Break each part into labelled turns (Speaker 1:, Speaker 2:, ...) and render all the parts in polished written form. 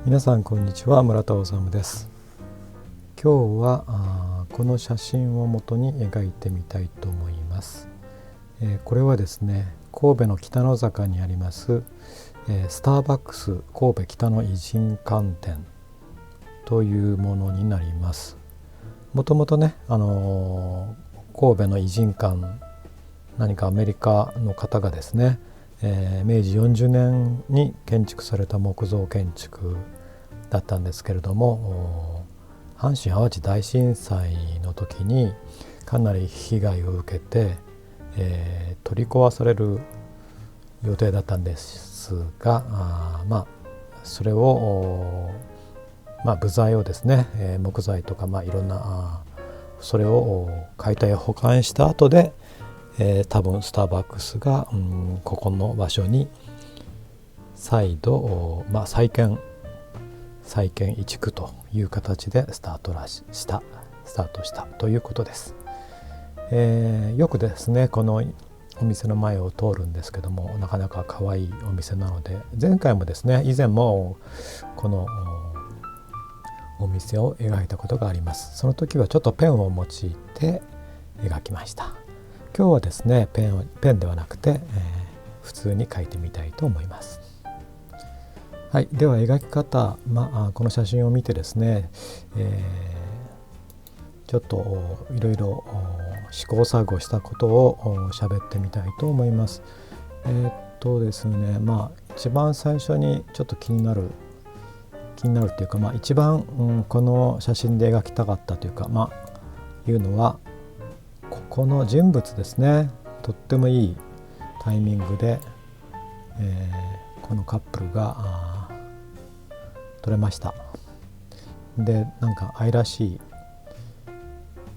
Speaker 1: 皆さんこんにちは、村田治です。今日はこの写真をもとに描いてみたいと思います。これはですね、神戸の北の坂にあります、スターバックス神戸北の異人館店というものになります。もともとね、神戸の異人館、何かアメリカの方がですね、明治40年に建築された木造建築だったんですけれども、阪神・淡路大震災の時にかなり被害を受けて、取り壊される予定だったんですが、それを、部材をですね、木材とかいろんなそれを解体保管した後で、多分スターバックスが、ここの場所に再度、再建移築という形でスタートしたということです。よくですね、このお店の前を通るんですけども、なかなか可愛いお店なので、前回もですね、以前もこのお店を描いたことがあります。その時はちょっとペンを用いて描きました。今日はですね、ペンではなくて、普通に描いてみたいと思います。はい、では描き方、この写真を見てですね、ちょっといろいろ試行錯誤したことを喋ってみたいと思います。ですね、一番最初にちょっと気になるっていうか、一番、この写真で描きたかったというか、いうのはここの人物ですね。とってもいいタイミングで、このカップルが撮れました。で、なんか愛らしい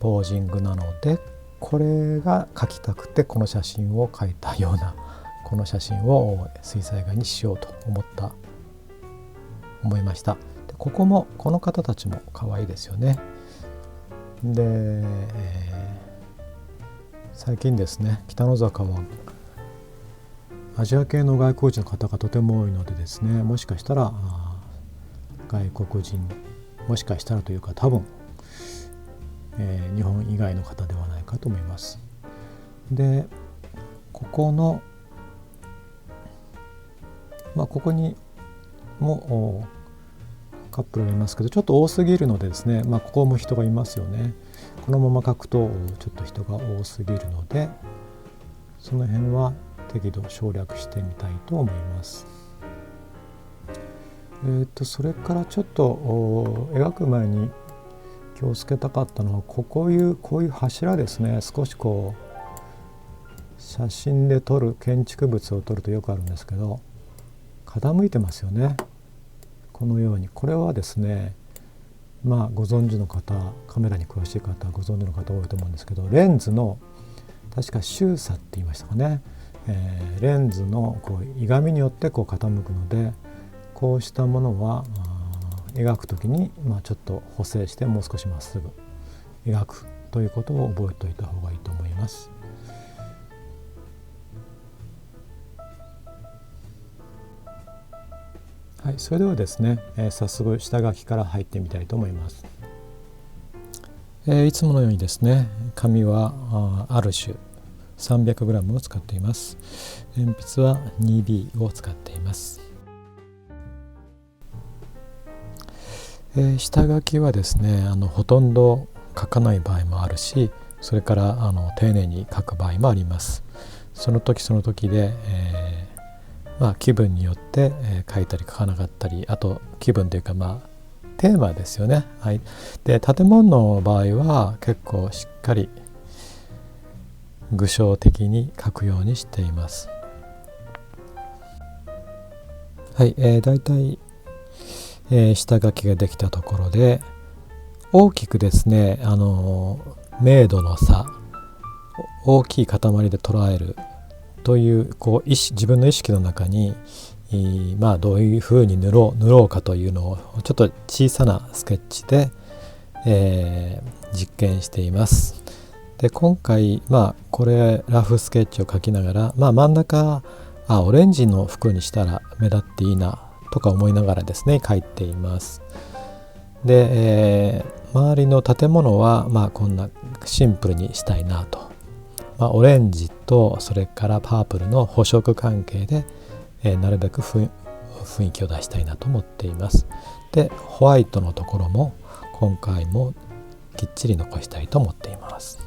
Speaker 1: ポージングなので、これが描きたくてこの写真を描いたような、この写真を水彩画にしようと思いました。で、この方たちも可愛いですよね。で、最近ですね、北の坂はアジア系の外国人の方がとても多いのでですね、もしかしたら外国人、もしかしたらというか多分、日本以外の方ではないかと思います。で、ここにもカップルがいますけど、ちょっと多すぎるのでですね、ここも人がいますよね。このまま描くとちょっと人が多すぎるので、その辺は適度省略してみたいと思います。それからちょっと描く前に気をつけたかったのは、こういう柱ですね。少し写真で撮る建築物を撮るとよくあるんですけど、傾いてますよね。このように。これはですね、ご存知の方、カメラに詳しい方ご存知の方多いと思うんですけど、レンズの確か周差って言いましたかね、レンズのいがみによって傾くので、こうしたものは描くときにちょっと補正して、もう少しまっすぐ描くということを覚えておいた方がいいと思います。はい、それではですね、早速下書きから入ってみたいと思います。いつものようにですね、紙はある種 300g を使っています。鉛筆は 2B を使っています。下書きはですね、ほとんど書かない場合もあるし、それから丁寧に書く場合もあります。その時その時で、気分によって、書いたり書かなかったり、あと気分というかテーマですよね。はい、で、建物の場合は結構しっかり具象的に書くようにしています。はい、だいたい下書きができたところで、大きくですね、明度の差、大きい塊で捉えるという自分の意識の中に、どういうふうに塗ろうかというのをちょっと小さなスケッチで、実験しています。で、今回これラフスケッチを描きながら、真ん中オレンジの服にしたら目立っていいなとか思いながらですね描いています。で、周りの建物はこんなシンプルにしたいなと、オレンジとそれからパープルの補色関係で、なるべく雰囲気を出したいなと思っています。でホワイトのところも今回もきっちり残したいと思っています。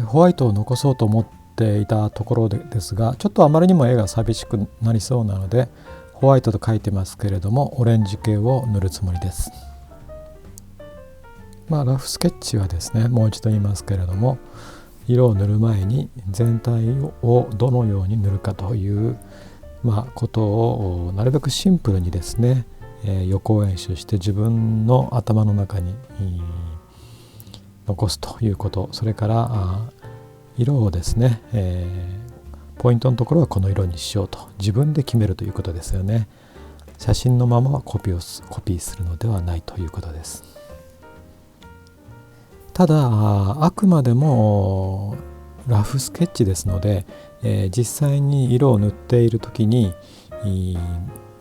Speaker 1: ホワイトを残そうと思っていたところですが、ちょっとあまりにも絵が寂しくなりそうなのでホワイトと書いてますけれども、オレンジ系を塗るつもりです。ラフスケッチはですね、もう一度言いますけれども、色を塗る前に全体をどのように塗るかということをなるべくシンプルにですね、予行演習して自分の頭の中に残すということ、それから色をですね、ポイントのところはこの色にしようと自分で決めるということですよね。写真のままコピーするのではないということです。ただあくまでもラフスケッチですので、実際に色を塗っている時に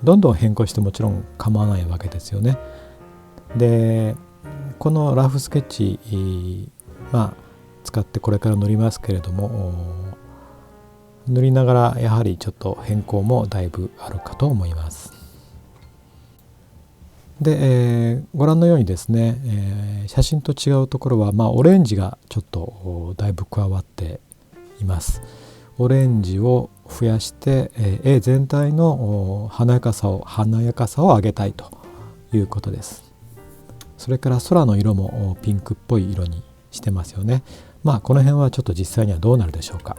Speaker 1: どんどん変更してもちろん構わないわけですよね。でこのラフスケッチ、使ってこれから塗りますけれども、塗りながらやはりちょっと変更もだいぶあるかと思います。で、ご覧のようにですね、写真と違うところは、オレンジがちょっとだいぶ加わっています。オレンジを増やして、絵全体の華やかさを上げたいということです。それから空の色もピンクっぽい色にしてますよね。この辺はちょっと実際にはどうなるでしょうか。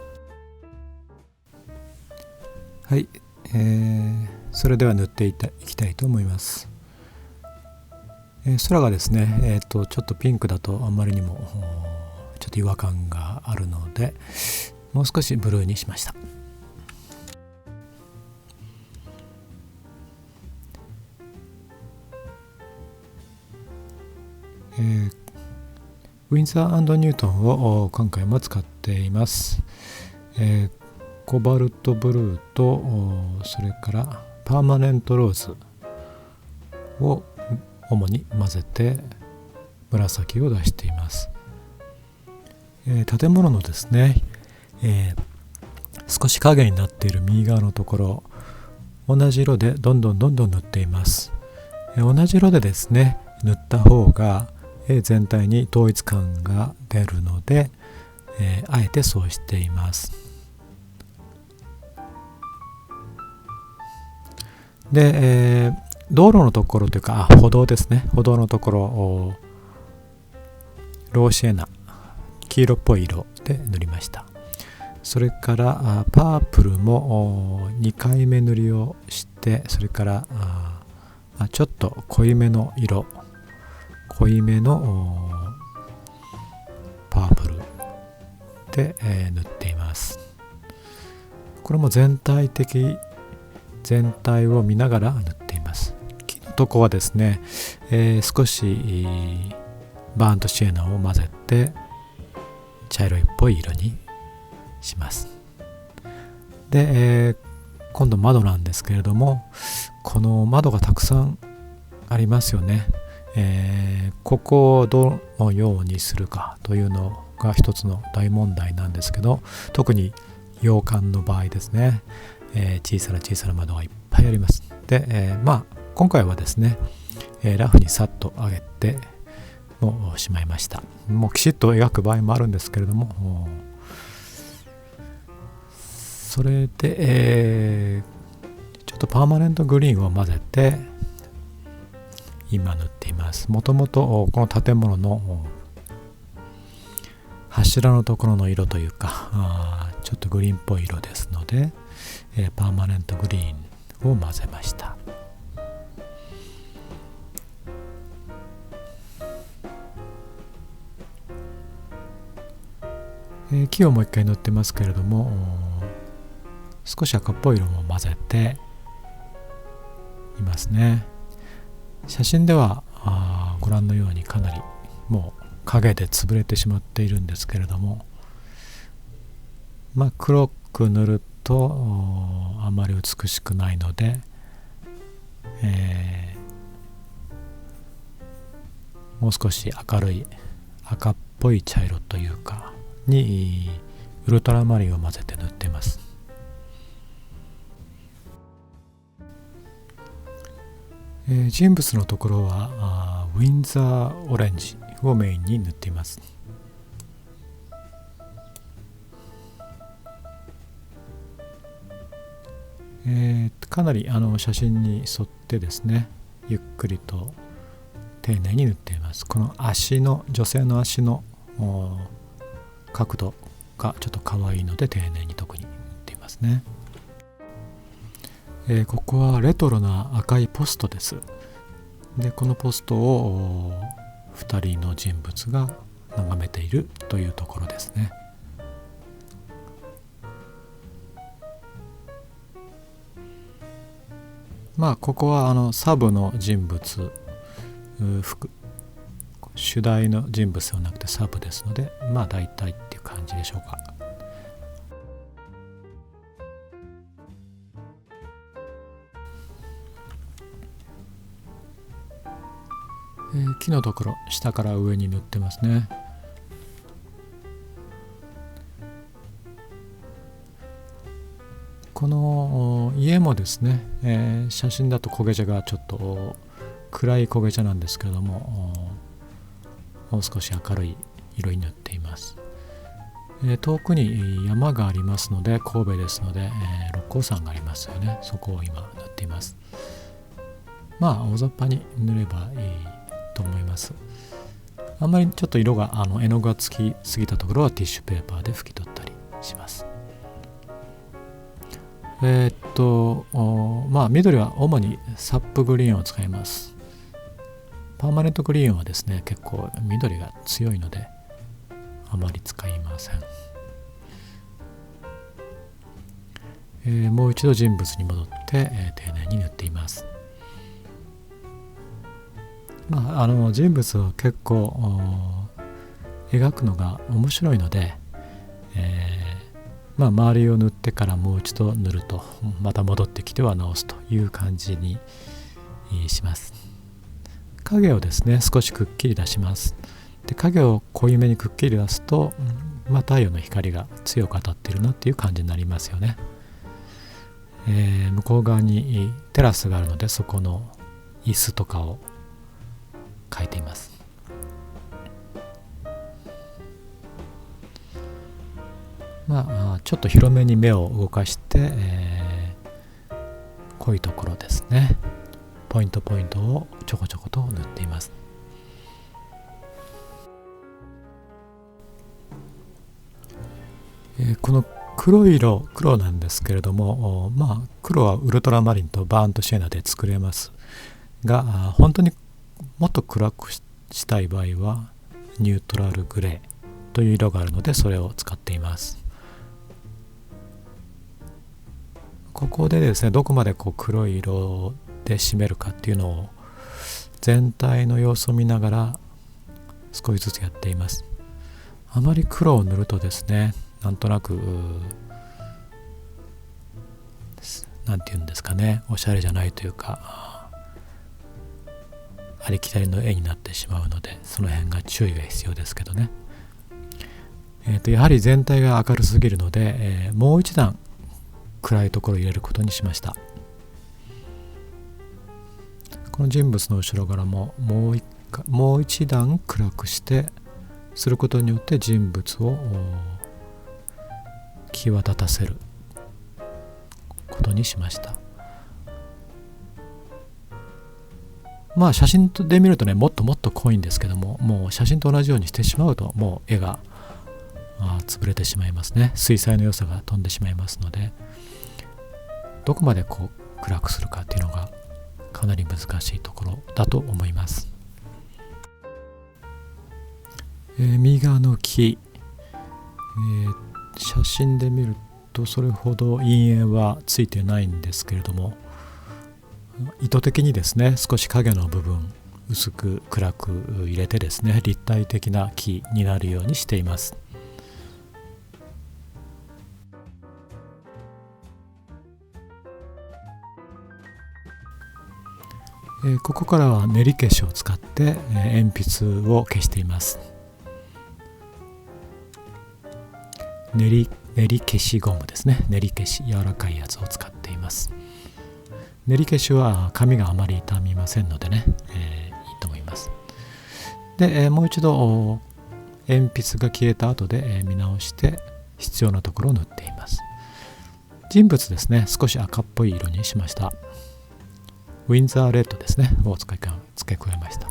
Speaker 1: はい、それでは塗っていきたいと思います。空がですね、ちょっとピンクだとあんまりにもちょっと違和感があるので、もう少しブルーにしました。ウィンザー&ニュートンを今回も使っています。コバルトブルーとそれからパーマネントローズを主に混ぜて紫を出しています。建物のですね、少し影になっている右側のところ、同じ色でどんどん塗っています。同じ色でですね塗った方が全体に統一感が出るので、あえてそうしています。で、道路のところというか歩道ですね、歩道のところローシエナ、黄色っぽい色で塗りました。それからパープルも2回目塗りをして、それからちょっと濃いめのパープルで、塗っています。これも全体を見ながら塗っています。木のとこはですね、少しバーントシエナを混ぜて茶色いっぽい色にします。で、今度窓なんですけれども、この窓がたくさんありますよね。ここをどのようにするかというのが一つの大問題なんですけど、特に洋館の場合ですね、小さな窓がいっぱいあります。で、今回はですね、ラフにさっと上げてもうしまいました。もうきちっと描く場合もあるんですけれども、それで、ちょっとパーマネントグリーンを混ぜて今塗っています。もともとこの建物の柱のところの色というか、ちょっとグリーンっぽい色ですので、パーマネントグリーンを混ぜました。木をもう一回塗ってますけれども、少し赤っぽい色も混ぜていますね。写真ではご覧のようにかなりもう影で潰れてしまっているんですけれども、黒く塗るとあまり美しくないので、もう少し明るい赤っぽい茶色というかにウルトラマリンを混ぜて塗っています。人物のところはウィンザーオレンジをメインに塗っています。かなり写真に沿ってですね、ゆっくりと丁寧に塗っています。この女性の足の角度がちょっと可愛いので丁寧に特に塗っていますね。ここはレトロな赤いポストです。でこのポストを2人の人物が眺めているというところですね。ここはサブの人物、主題の人物ではなくてサブですので、大体っていう感じでしょうか。木のところ下から上に塗ってますね。この家もですね、写真だと焦げ茶がちょっと暗い焦げ茶なんですけれども、もう少し明るい色に塗っています。遠くに山がありますので、神戸ですので、六甲山がありますよね。そこを今塗っています。大雑把に塗ればいいと思います。あんまりちょっと色が絵の具がつきすぎたところはティッシュペーパーで拭き取ったりします。緑は主にサップグリーンを使います。パーマネントグリーンはですね、結構緑が強いのであまり使いません。もう一度人物に戻って、丁寧に塗っています。人物を結構描くのが面白いので、周りを塗ってからもう一度塗ると、また戻ってきては直すという感じにします。影をですね、少しくっきり出します。で影を濃いめにくっきり出すと、太陽の光が強く当たっているなっていう感じになりますよね。向こう側にテラスがあるので、そこの椅子とかを描いています。ちょっと広めに目を動かして、濃いところですね、ポイントをちょこちょこと塗っています。この黒なんですけれども、黒はウルトラマリンとバーントシェーナで作れますが、本当にもっと暗くしたい場合はニュートラルグレーという色があるので、それを使っています。ここでですね、どこまで黒い色で締めるかっていうのを全体の様子を見ながら少しずつやっています。あまり黒を塗るとですね、なんとなくなんていうんですかね、おしゃれじゃないというか、ありきたりの絵になってしまうので、その辺が注意が必要ですけどね。やはり全体が明るすぎるので、もう一段暗いところを入れることにしました。この人物の後ろからももう一段暗くすることによって人物を際立たせることにしました。写真で見るとね、もっともっと濃いんですけども、もう写真と同じようにしてしまうと、もう絵が潰れてしまいますね。水彩の良さが飛んでしまいますので、どこまで暗くするかっていうのがかなり難しいところだと思います。右側の木、写真で見るとそれほど陰影はついてないんですけれども、意図的にですね、少し影の部分薄く暗く入れてですね、立体的な木になるようにしています。ここからは練り消しを使って、鉛筆を消しています。練り消しゴムですね。練り消し、柔らかいやつを使っています。練り消しは紙があまり傷みませんのでね、いいと思います。で、もう一度鉛筆が消えた後で、見直して必要なところを塗っています。人物ですね、少し赤っぽい色にしました。ウィンザーレッドですねを付け加えました。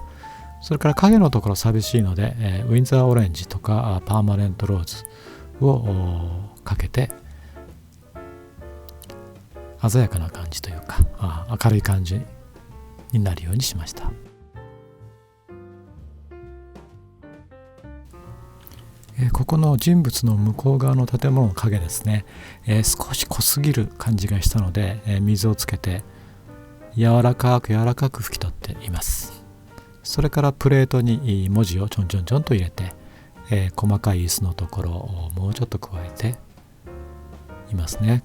Speaker 1: それから影のところ寂しいので、ウィンザーオレンジとかパーマネントローズをかけて鮮やかな感じというか明るい感じになるようにしました。ここの人物の向こう側の建物の影ですね、少し濃すぎる感じがしたので、水をつけて柔らかく拭き取っています。それからプレートに文字をちょんと入れて、細かい椅子のところをもうちょっと加えていますね。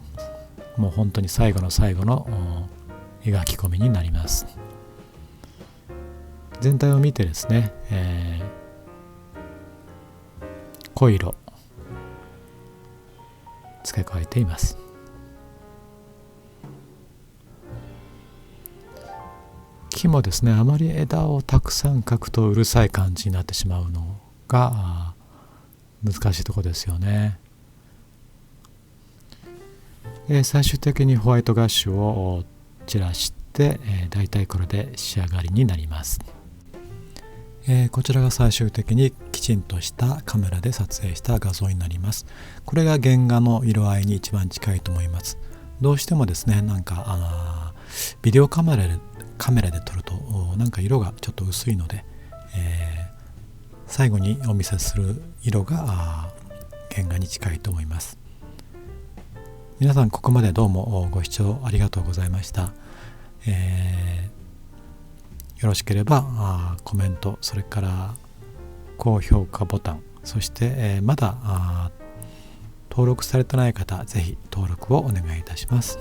Speaker 1: もう本当に最後の描き込みになります。全体を見てですね、濃い色付け加えています。木もですね、あまり枝をたくさん描くとうるさい感じになってしまうのが難しいところですよね。最終的にホワイトガッシュを散らして、だいたいこれで仕上がりになります。こちらが最終的にきちんとしたカメラで撮影した画像になります。これが原画の色合いに一番近いと思います。どうしてもですね、ビデオカメラで撮ると色がちょっと薄いので、最後にお見せする色が原画に近いと思います。皆さんここまでどうもご視聴ありがとうございました。よろしければコメント、それから高評価ボタン、そして、まだ登録されてない方、ぜひ登録をお願いいたします。